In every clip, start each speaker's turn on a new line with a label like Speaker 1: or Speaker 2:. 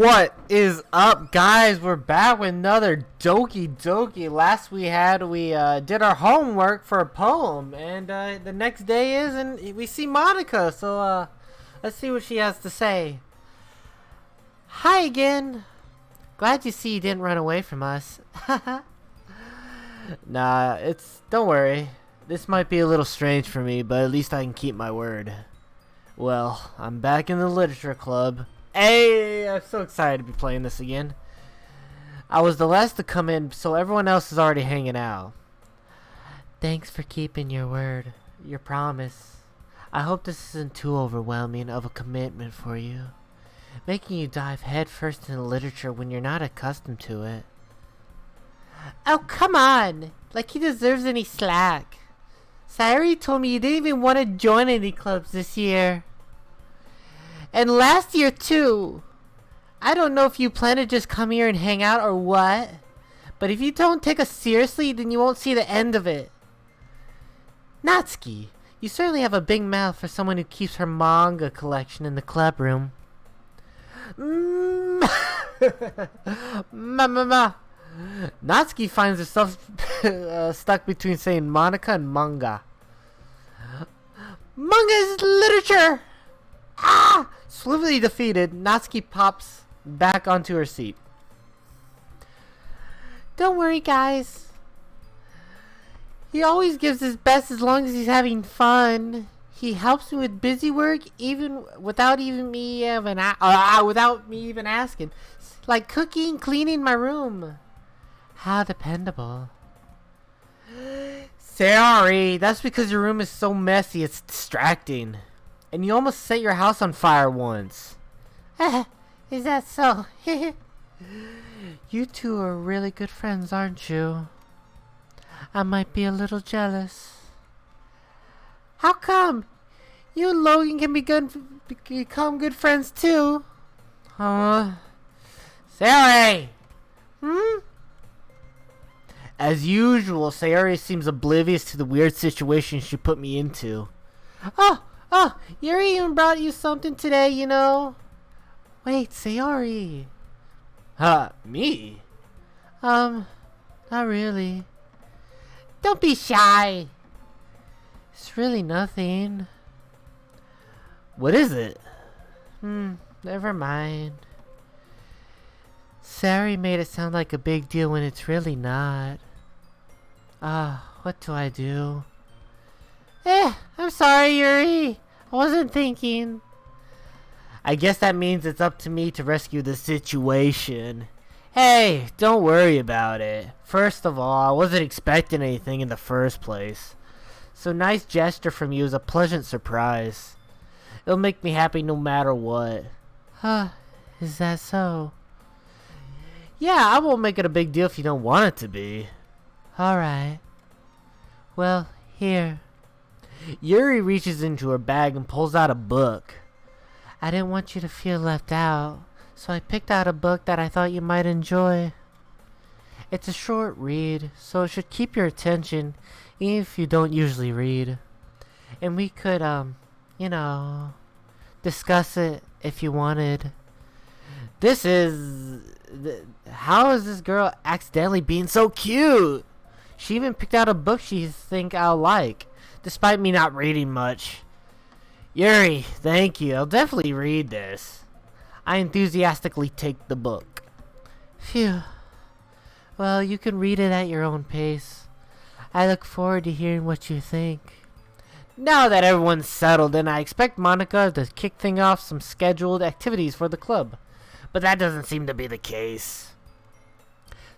Speaker 1: What is up, guys? We're back with another Doki Doki. Last we did our homework for a poem, and the next day is, and we see Monica. So let's see what she has to say. Hi again. Glad you see you didn't run away from us. Nah, don't worry. This might be a little strange for me, but at least I can keep my word. Well, I'm back in the literature club. Hey, I'm so excited to be playing this again. I was the last to come in, so everyone else is already hanging out. Thanks for keeping your word, your promise. I hope this isn't too overwhelming of a commitment for you, making you dive headfirst into literature when you're not accustomed to it. Oh, come on! Like he deserves any slack. Sayori told me you didn't even want to join any clubs this year. And last year too. I don't know if you plan to just come here and hang out or what, but if you don't take us seriously, then you won't see the end of it. Natsuki, you certainly have a big mouth for someone who keeps her manga collection in the club room. Natsuki finds herself stuck between saying Monica and manga. Manga is literature! Ah! Swiftly defeated, Natsuki pops back onto her seat. Don't worry, guys. He always gives his best as long as he's having fun. He helps me with busy work even without me even asking. Like cooking, cleaning my room. How dependable. Sorry, that's because your room is so messy it's distracting. And you almost set your house on fire once. Is that so? You two are really good friends, aren't you? I might be a little jealous. How come? You and Logan can become good friends too. Sayori! As usual, Sayori seems oblivious to the weird situation she put me into. Oh, Yuri even brought you something today, you know. Wait, Sayori. Me? Not really. Don't be shy. It's really nothing. What is it? Never mind. Sayori made it sound like a big deal when it's really not. What do I do? I'm sorry, Yuri. I wasn't thinking. I guess that means it's up to me to rescue the situation. Hey, don't worry about it. First of all, I wasn't expecting anything in the first place. So nice gesture from you is a pleasant surprise. It'll make me happy no matter what. Is that so? Yeah, I won't make it a big deal if you don't want it to be. Alright. Well, here. Yuri reaches into her bag and pulls out a book. I didn't want you to feel left out, so I picked out a book that I thought you might enjoy. It's a short read, so it should keep your attention, even if you don't usually read. And we could, discuss it if you wanted. How is this girl accidentally being so cute? She even picked out a book she think I'll like. Despite me not reading much. Yuri, thank you. I'll definitely read this. I enthusiastically take the book. Phew. Well, you can read it at your own pace. I look forward to hearing what you think. Now that everyone's settled in, I expect Monica to kick things off some scheduled activities for the club. But that doesn't seem to be the case.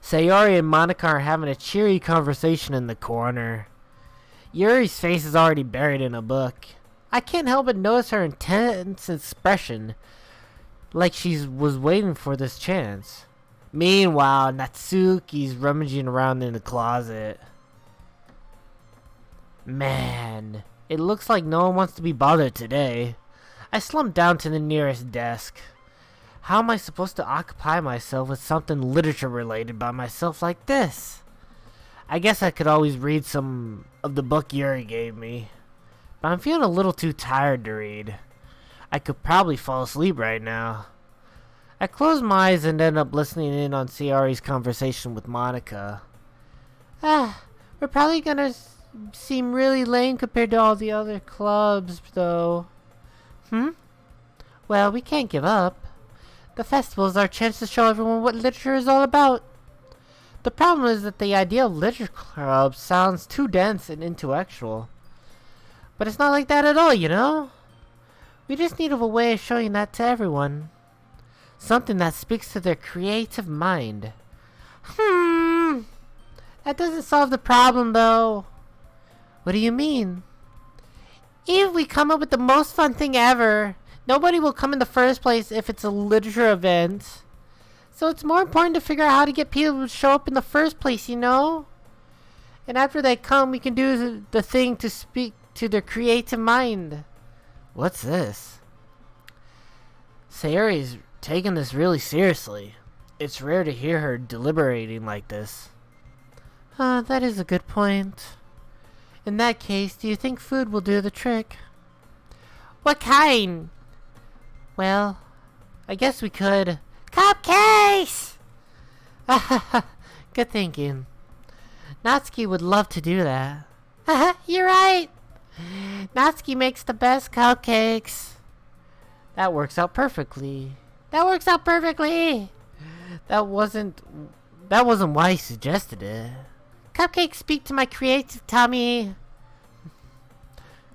Speaker 1: Sayori and Monica are having a cheery conversation in the corner. Yuri's face is already buried in a book. I can't help but notice her intense expression, like she was waiting for this chance. Meanwhile, Natsuki's rummaging around in the closet. Man, it looks like no one wants to be bothered today. I slumped down to the nearest desk. How am I supposed to occupy myself with something literature related by myself like this? I guess I could always read some of the book Yuri gave me. But I'm feeling a little too tired to read. I could probably fall asleep right now. I close my eyes and end up listening in on Sayori's conversation with Monica. We're probably gonna seem really lame compared to all the other clubs, though. Well, we can't give up. The festival is our chance to show everyone what literature is all about. The problem is that the idea of literature clubs sounds too dense and intellectual. But it's not like that at all, you know? We just need a way of showing that to everyone. Something that speaks to their creative mind. That doesn't solve the problem, though. What do you mean? If we come up with the most fun thing ever, nobody will come in the first place if it's a literature event. So it's more important to figure out how to get people to show up in the first place, you know? And after they come, we can do the thing to speak to their creative mind. What's this? Sayori's taking this really seriously. It's rare to hear her deliberating like this. That is a good point. In that case, do you think food will do the trick? What kind? Well, I guess we could. Cupcakes! Good thinking. Natsuki would love to do that. You're right. Natsuki makes the best cupcakes. That works out perfectly. That wasn't why he suggested it. Cupcakes speak to my creative tummy.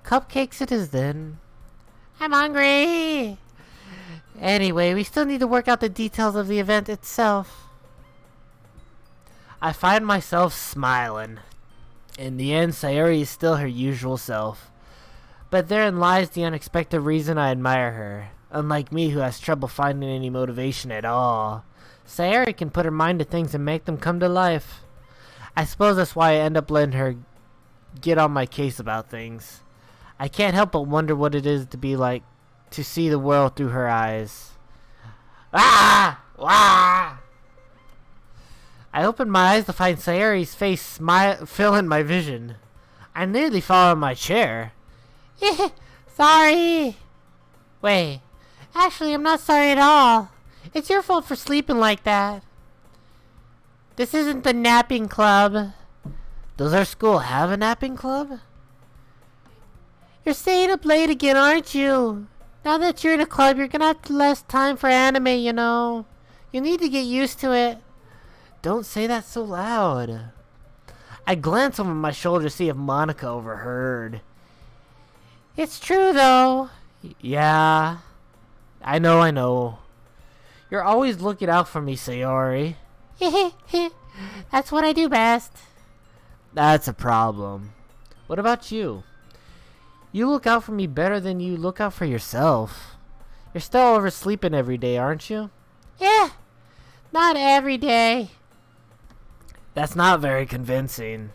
Speaker 1: Cupcakes it is then. I'm hungry. Anyway, we still need to work out the details of the event itself. I find myself smiling. In the end, Sayori is still her usual self. But therein lies the unexpected reason I admire her. Unlike me, who has trouble finding any motivation at all, Sayori can put her mind to things and make them come to life. I suppose that's why I end up letting her get on my case about things. I can't help but wonder what it is to be like to see the world through her eyes. I opened my eyes to find Sayori's face filling my vision. I nearly fell on my chair. Sorry. Wait, actually I'm not sorry at all. It's your fault for sleeping like that. This isn't the napping club. Does our school have a napping club? You're staying up late again, aren't you? Now that you're in a club, you're gonna have less time for anime, you know. You need to get used to it. Don't say that so loud. I glance over my shoulder to see if Monica overheard. It's true, though. Yeah. I know. You're always looking out for me, Sayori. That's what I do best. That's a problem. What about you? You look out for me better than you look out for yourself. You're still oversleeping every day, aren't you? Yeah, not every day. That's not very convincing.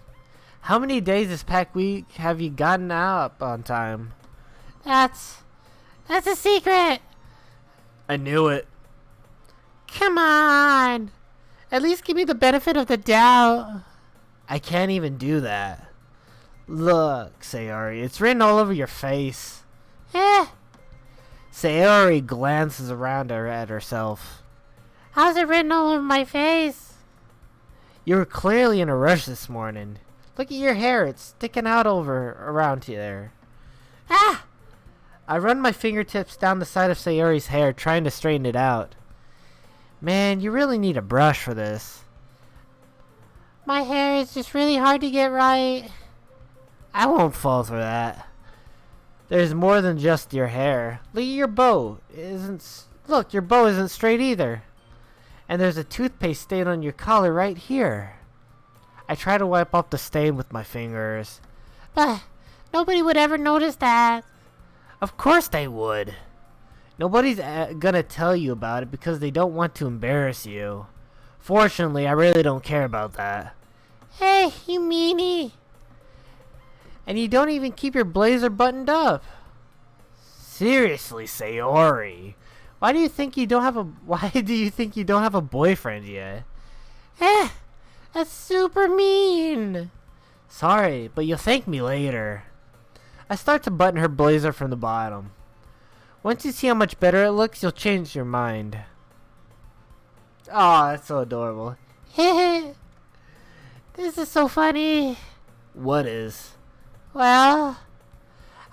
Speaker 1: How many days this past week have you gotten up on time? That's a secret. I knew it. Come on. At least give me the benefit of the doubt. I can't even do that. Look, Sayori, it's written all over your face. Sayori glances around at herself. How's it written all over my face? You were clearly in a rush this morning. Look at your hair, it's sticking out around there. I run my fingertips down the side of Sayori's hair, trying to straighten it out. Man, you really need a brush for this. My hair is just really hard to get right. I won't fall for that. There's more than just your hair. Look at your bow. Look, your bow isn't straight either. And there's a toothpaste stain on your collar right here. I try to wipe off the stain with my fingers. But nobody would ever notice that. Of course they would. Nobody's gonna tell you about it because they don't want to embarrass you. Fortunately, I really don't care about that. Hey, you meanie. And you don't even keep your blazer buttoned up. Seriously, Sayori. Why do you think you don't have a boyfriend yet? That's super mean. Sorry, but you'll thank me later. I start to button her blazer from the bottom. Once you see how much better it looks, you'll change your mind. Oh, that's so adorable. This is so funny. What is? Well,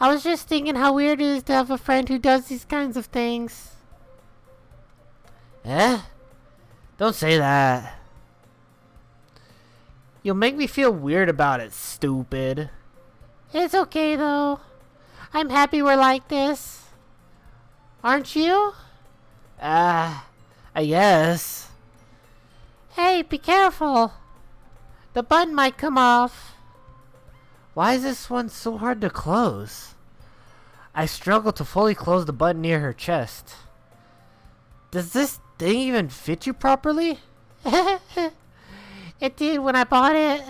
Speaker 1: I was just thinking how weird it is to have a friend who does these kinds of things. Eh? Don't say that. You'll make me feel weird about it, stupid. It's okay, though. I'm happy we're like this. Aren't you? I guess. Hey, be careful. The button might come off. Why is this one so hard to close? I struggle to fully close the button near her chest. Does this thing even fit you properly? It did when I bought it.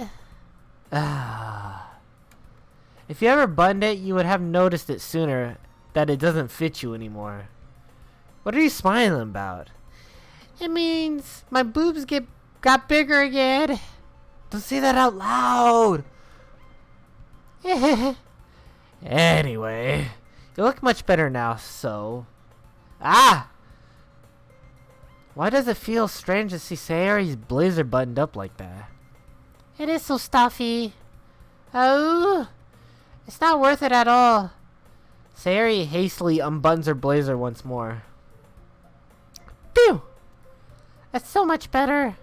Speaker 1: If you ever buttoned it, you would have noticed it sooner that it doesn't fit you anymore. What are you smiling about? It means my boobs got bigger again. Don't say that out loud. Anyway, you look much better now, so... Ah! Why does it feel strange to see Sayori's blazer buttoned up like that? It is so stuffy. Oh, it's not worth it at all. Sayori hastily unbuttons her blazer once more. Phew! That's so much better.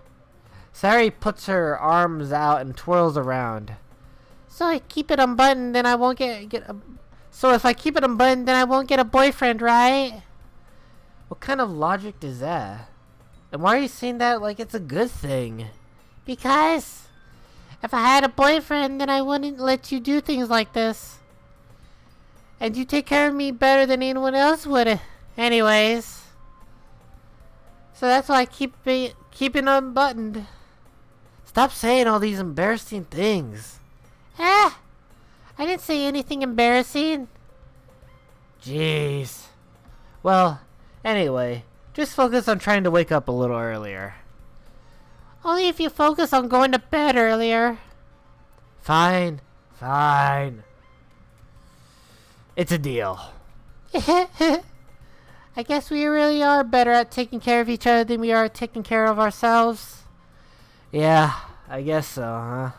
Speaker 1: Sayori puts her arms out and twirls around. So I keep it unbuttoned, then I won't So if I keep it unbuttoned, then I won't get a boyfriend, right? What kind of logic is that? And why are you saying that like it's a good thing? Because if I had a boyfriend, then I wouldn't let you do things like this. And you take care of me better than anyone else would. Anyways. So that's why I keep it unbuttoned. Stop saying all these embarrassing things. I didn't say anything embarrassing. Jeez. Well, anyway, just focus on trying to wake up a little earlier. Only if you focus on going to bed earlier. Fine. It's a deal. I guess we really are better at taking care of each other than we are at taking care of ourselves. Yeah, I guess so, huh?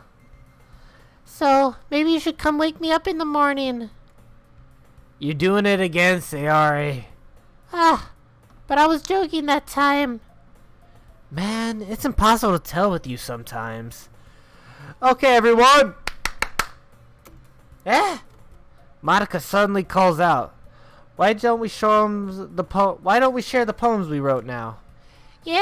Speaker 1: So, maybe you should come wake me up in the morning. You doing it again, Sayori? But I was joking that time. Man, it's impossible to tell with you sometimes. Okay, everyone! Monica suddenly calls out. Why don't we share the poems we wrote now? Yeah,